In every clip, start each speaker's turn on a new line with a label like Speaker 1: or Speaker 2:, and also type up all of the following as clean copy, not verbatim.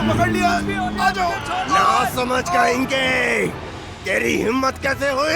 Speaker 1: पकड़ लिया। आ जाओ।
Speaker 2: ना समझ का इनके, तेरी हिम्मत कैसे हुई?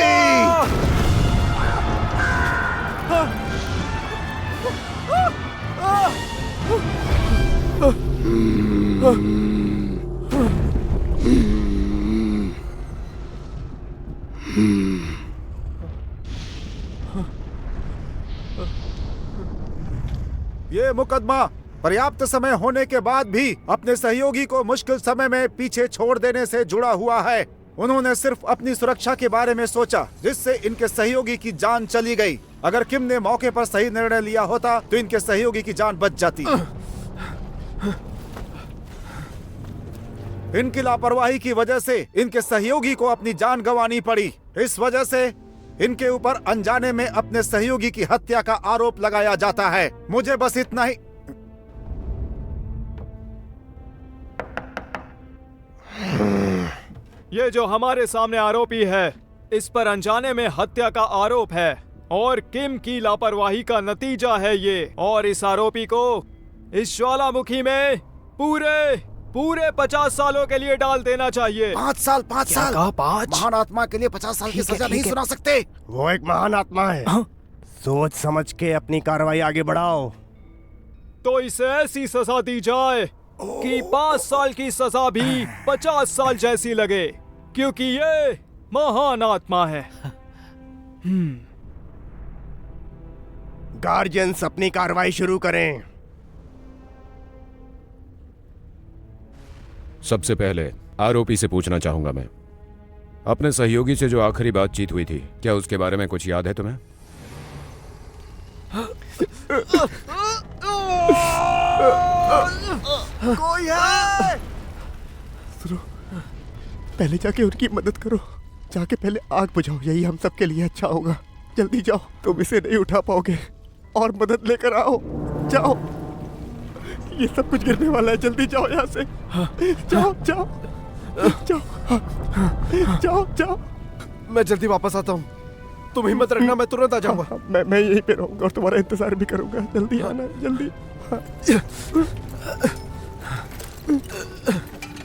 Speaker 3: ये मुकदमा पर्याप्त समय होने के बाद भी अपने सहयोगी को मुश्किल समय में पीछे छोड़ देने से जुड़ा हुआ है। उन्होंने सिर्फ अपनी सुरक्षा के बारे में सोचा, जिससे इनके सहयोगी की जान चली गई। अगर किम ने मौके पर सही निर्णय लिया होता तो इनके सहयोगी की जान बच जाती। इनकी लापरवाही की वजह से इनके सहयोगी को अपनी जान गंवानी पड़ी। इस वजह से इनके ऊपर अनजाने में अपने सहयोगी की हत्या का आरोप लगाया जाता है। मुझे बस इतना ही।
Speaker 4: ये जो हमारे सामने आरोपी है, इस पर अनजाने में हत्या का आरोप है और किम की लापरवाही का नतीजा है ये। और इस आरोपी को इस ज्वालामुखी में पूरे 50 सालों के लिए डाल देना चाहिए।
Speaker 3: 5 साल 5 साल
Speaker 4: कहा 5?
Speaker 3: महान आत्मा के लिए 50 साल की सजा नहीं सुना सकते।
Speaker 2: वो एक महान आत्मा है। सोच समझ के अपनी कार्रवाई आगे बढ़ाओ।
Speaker 4: तो इसे ऐसी सजा दी जाए कि 5 साल की सजा भी 50 साल जैसी लगे, क्योंकि ये महान आत्मा है।
Speaker 2: गार्जियंस अपनी कार्रवाई शुरू करें।
Speaker 5: सबसे पहले आरोपी से पूछना चाहूंगा मैं, अपने सहयोगी से जो आखिरी बातचीत हुई थी, क्या उसके बारे में कुछ याद है तुम्हें?
Speaker 3: कोई है? सुनो, पहले जाके उनकी मदद करो। जाके पहले आग बुझाओ, यही हम सबके लिए अच्छा होगा। जल्दी जाओ, तुम इसे नहीं उठा पाओगे। और मदद लेकर आओ, जाओ। ये सब कुछ गिरने वाला है, जल्दी जाओ यहाँ से। जाओ जाओ जाओ जाओ जाओ।
Speaker 1: मैं जल्दी वापस आता हूँ, तुम हिम्मत रखना, मैं तुरंत आ जाऊंगा।
Speaker 3: मैं यहीं पे रहूंगा और तुम्हारा इंतजार भी करूंगा। जल्दी आना, जल्दी।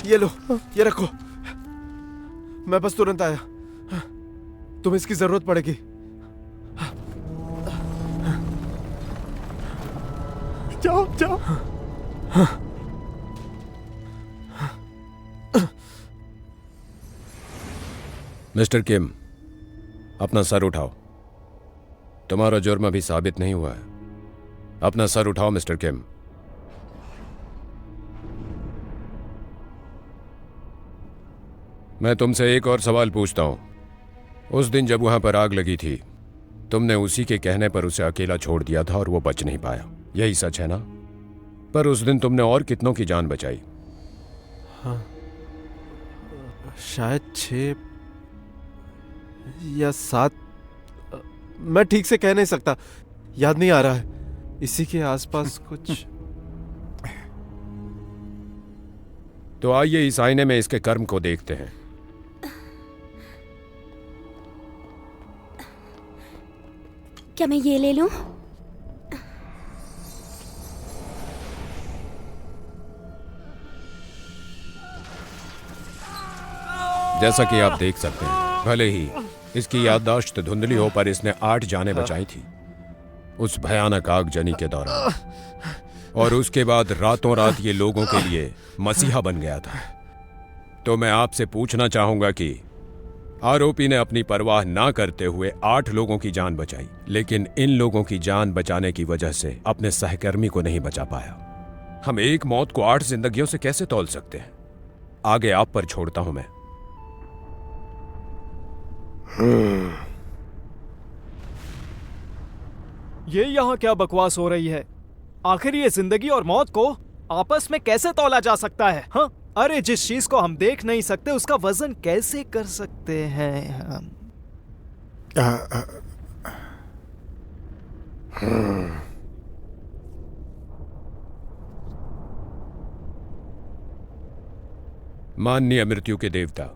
Speaker 1: ये लो, ये रखो, मैं बस तुरंत आया। तुम्हें इसकी जरूरत पड़ेगी।
Speaker 3: जाओ जाओ।
Speaker 5: मिस्टर किम, अपना सर उठाओ। तुम्हारा जुर्म अभी साबित नहीं हुआ है। अपना सर उठाओ मिस्टर किम। मैं तुमसे एक और सवाल पूछता हूं। उस दिन जब वहां पर आग लगी थी, तुमने उसी के कहने पर उसे अकेला छोड़ दिया था और वो बच नहीं पाया, यही सच है ना? पर उस दिन तुमने और कितनों की जान बचाई?
Speaker 1: हाँ, शायद 6 या 7, मैं ठीक से कह नहीं सकता, याद नहीं आ रहा है। इसी के आसपास कुछ।
Speaker 5: तो आइए इस आईने में इसके कर्म को देखते हैं।
Speaker 6: क्या मैं ये ले लूं?
Speaker 5: जैसा कि आप देख सकते हैं, भले ही इसकी याददाश्त धुंधली हो, पर इसने 8 जानें बचाई थी उस भयानक आगजनी के दौरान। और उसके बाद रातों रात ये लोगों के लिए मसीहा बन गया था। तो मैं आपसे पूछना चाहूंगा कि आरोपी ने अपनी परवाह ना करते हुए 8 लोगों की जान बचाई, लेकिन इन लोगों की जान बचाने की वजह से अपने सहकर्मी को नहीं बचा पाया। हम एक मौत को 8 जिंदगियों से कैसे तौल सकते हैं? आगे आप पर छोड़ता हूं मैं।
Speaker 4: ये यहाँ क्या बकवास हो रही है? आखिर ये जिंदगी और मौत को आपस में कैसे तौला जा सकता है? हाँ, अरे जिस चीज को हम देख नहीं सकते उसका वजन कैसे कर सकते हैं हम?
Speaker 5: माननीय मृत्यु के देवता,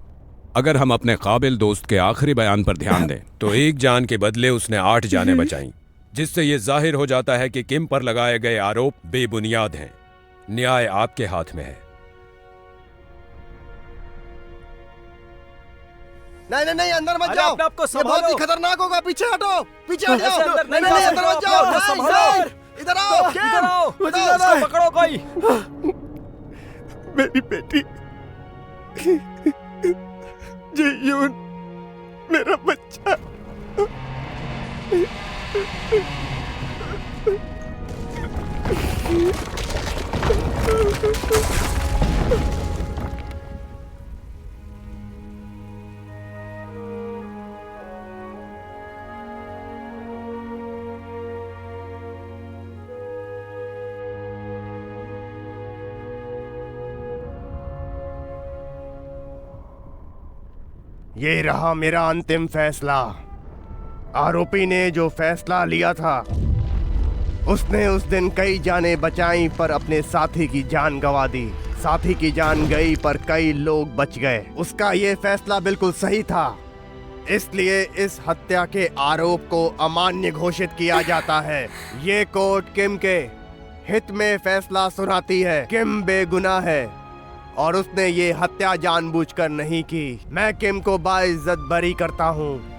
Speaker 5: अगर हम अपने काबिल दोस्त के आखिरी बयान पर ध्यान दें तो एक जान के बदले उसने 8 जानें बचाईं, जिससे यह जाहिर हो जाता है कि किम पर लगाए गए आरोप बेबुनियाद हैं। न्याय आपके हाथ में है।
Speaker 2: नहीं नहीं नहीं, अंदर मत
Speaker 4: अरे
Speaker 2: जाओ,
Speaker 4: अपने आप को
Speaker 2: ये बहुत ही
Speaker 4: संभालो।
Speaker 2: खतरनाक होगा। पीछे हटो, पीछे हट
Speaker 4: ऐसे
Speaker 2: जाओ।
Speaker 4: अंदर
Speaker 2: नहीं
Speaker 4: नहीं
Speaker 2: नहीं,
Speaker 4: जा
Speaker 2: अंदर
Speaker 4: सकते
Speaker 2: मत
Speaker 4: हो,
Speaker 2: जाओ।
Speaker 4: अपने
Speaker 2: नहीं,
Speaker 4: संभालो।
Speaker 2: नहीं, इधर आओ।
Speaker 4: इधर आओ,
Speaker 1: मुझे जाना
Speaker 4: इसको
Speaker 1: है।
Speaker 4: पकड़ो कोई।
Speaker 3: मेरी बेटी जीयून, मेरा बच्चा।
Speaker 2: ये रहा मेरा अंतिम फैसला। आरोपी ने जो फैसला लिया था, उसने उस दिन कई जानें बचाई पर अपने साथी की जान गंवा दी। साथी की जान गई पर कई लोग बच गए। उसका ये फैसला बिल्कुल सही था, इसलिए इस हत्या के आरोप को अमान्य घोषित किया जाता है। ये कोर्ट किम के हित में फैसला सुनाती है। किम बेगुनाह है और उसने ये हत्या जानबूझकर नहीं की। मैं किम को बाइज्जत बरी करता हूँ।